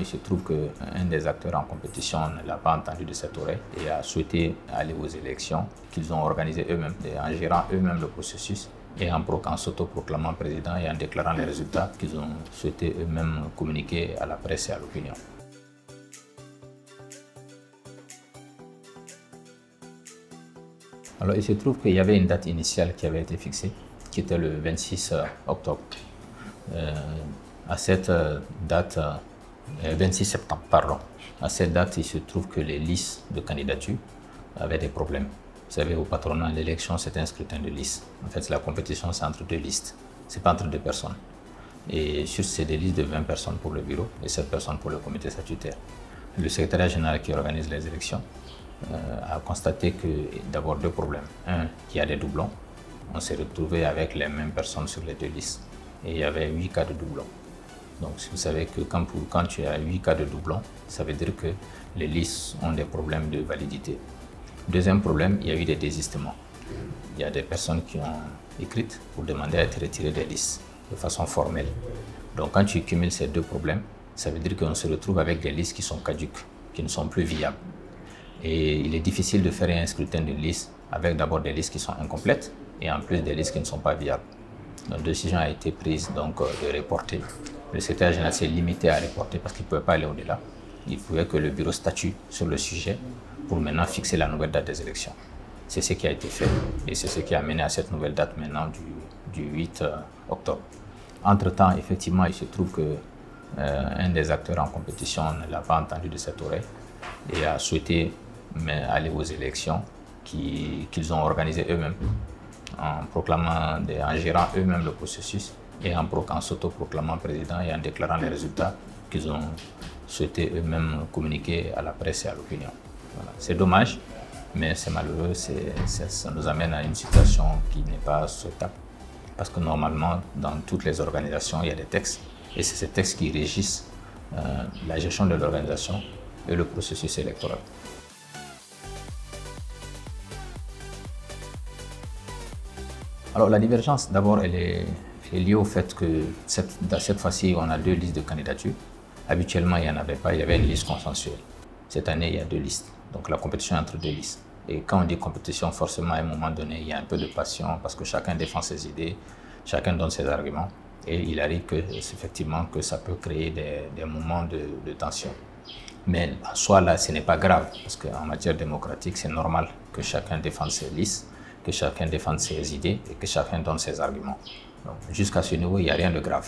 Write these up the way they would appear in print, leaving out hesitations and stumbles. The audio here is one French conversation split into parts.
Il se trouve qu'un des acteurs en compétition ne l'a pas entendu de cette oreille et a souhaité aller aux élections qu'ils ont organisées eux-mêmes, en gérant eux-mêmes le processus et en s'autoproclamant président et en déclarant les résultats qu'ils ont souhaité eux-mêmes communiquer à la presse et à l'opinion. Alors, il se trouve qu'il y avait une date initiale qui avait été fixée, qui était le 26 octobre. À cette date, 26 septembre, pardon. À cette date, il se trouve que les listes de candidature avaient des problèmes. Vous savez, au patronat, l'élection, c'est un scrutin de liste. En fait, la compétition, c'est entre deux listes. Ce n'est pas entre deux personnes. Et sur ces des listes de 20 personnes pour le bureau et 7 personnes pour le comité statutaire. Le secrétariat général qui organise les élections a constaté que d'abord deux problèmes. Un, qu'il y a des doublons. On s'est retrouvé avec les mêmes personnes sur les deux listes. Et il y avait 8 cas de doublons. Donc vous savez que quand tu as 8 cas de doublons, ça veut dire que les listes ont des problèmes de validité. Deuxième problème, il y a eu des désistements. Il y a des personnes qui ont écrit pour demander à être retirées des listes de façon formelle. Donc quand tu cumules ces deux problèmes, ça veut dire qu'on se retrouve avec des listes qui sont caduques, qui ne sont plus viables. Et il est difficile de faire un scrutin de liste avec d'abord des listes qui sont incomplètes et en plus des listes qui ne sont pas viables. La décision a été prise donc de reporter. Le secrétaire général s'est limité à reporter parce qu'il ne pouvait pas aller au-delà. Il pouvait que le bureau statue sur le sujet pour maintenant fixer la nouvelle date des élections. C'est ce qui a été fait et c'est ce qui a mené à cette nouvelle date maintenant du 8 octobre. Entre-temps, effectivement, il se trouve que un des acteurs en compétition ne l'a pas entendu de cette oreille et a souhaité aller aux élections qu'ils ont organisées eux-mêmes en gérant eux-mêmes le processus et en s'autoproclamant président et en déclarant les résultats qu'ils ont souhaité eux-mêmes communiquer à la presse et à l'opinion. Voilà. C'est dommage, mais c'est malheureux, ça nous amène à une situation qui n'est pas souhaitable. Parce que normalement, dans toutes les organisations, il y a des textes, et c'est ces textes qui régissent la gestion de l'organisation et le processus électoral. Alors la divergence, d'abord, elle est liée au fait que cette fois-ci, on a deux listes de candidatures. Habituellement, il n'y en avait pas, il y avait une liste consensuelle. Cette année, il y a deux listes. Donc la compétition est entre deux listes. Et quand on dit compétition, forcément, à un moment donné, il y a un peu de passion parce que chacun défend ses idées, chacun donne ses arguments. Et il arrive effectivement que ça peut créer des moments de tension. Mais en soi, là, ce n'est pas grave parce qu'en matière démocratique, c'est normal que chacun défende ses listes, que chacun défende ses idées et que chacun donne ses arguments. Jusqu'à ce niveau, il n'y a rien de grave.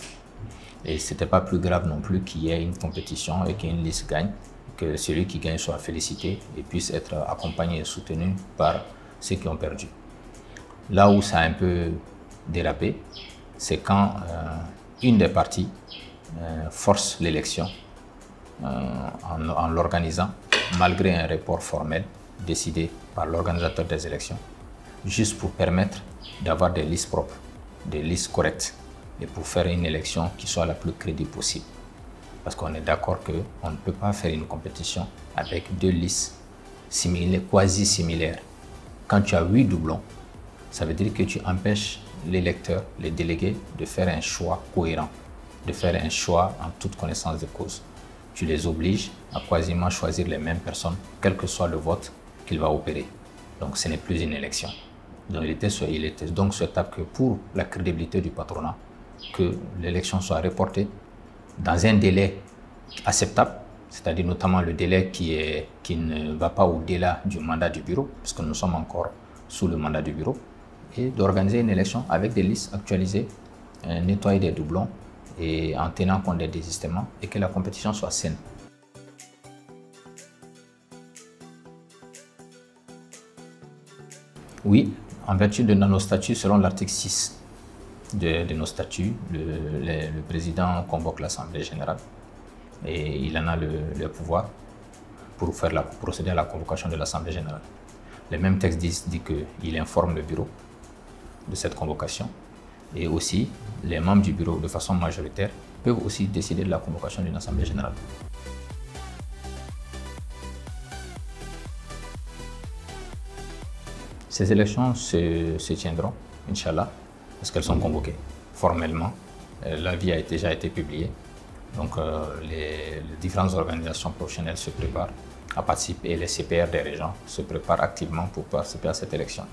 Et ce n'était pas plus grave non plus qu'il y ait une compétition et qu'une liste gagne, que celui qui gagne soit félicité et puisse être accompagné et soutenu par ceux qui ont perdu. Là où ça a un peu dérapé, c'est quand une des parties force l'élection en l'organisant, malgré un report formel décidé par l'organisateur des élections, juste pour permettre d'avoir des listes propres, des listes correctes, et pour faire une élection qui soit la plus crédible possible. Parce qu'on est d'accord qu'on ne peut pas faire une compétition avec deux listes similaires, quasi similaires. Quand tu as 8 doublons, ça veut dire que tu empêches l'électeur, les délégués, de faire un choix cohérent, de faire un choix en toute connaissance de cause. Tu les obliges à quasiment choisir les mêmes personnes, quel que soit le vote qu'il va opérer. Donc ce n'est plus une élection. Donc il était donc souhaitable que pour la crédibilité du patronat, que l'élection soit reportée dans un délai acceptable, c'est-à-dire notamment le délai qui ne va pas au-delà du mandat du bureau, parce que nous sommes encore sous le mandat du bureau, et d'organiser une élection avec des listes actualisées, nettoyer des doublons et en tenant compte des désistements et que la compétition soit saine. Oui, en vertu de nos statuts, selon l'article 6 de nos statuts, le président convoque l'Assemblée générale et il en a le pouvoir pour procéder à la convocation de l'Assemblée générale. Le même texte dit qu'il informe le bureau de cette convocation et aussi les membres du bureau de façon majoritaire peuvent aussi décider de la convocation d'une Assemblée générale. Ces élections se tiendront, Inch'Allah, parce qu'elles sont convoquées formellement. L'avis a déjà été publié. Donc les différentes organisations professionnelles se préparent à participer et les CPR des régions se préparent activement pour participer à cette élection.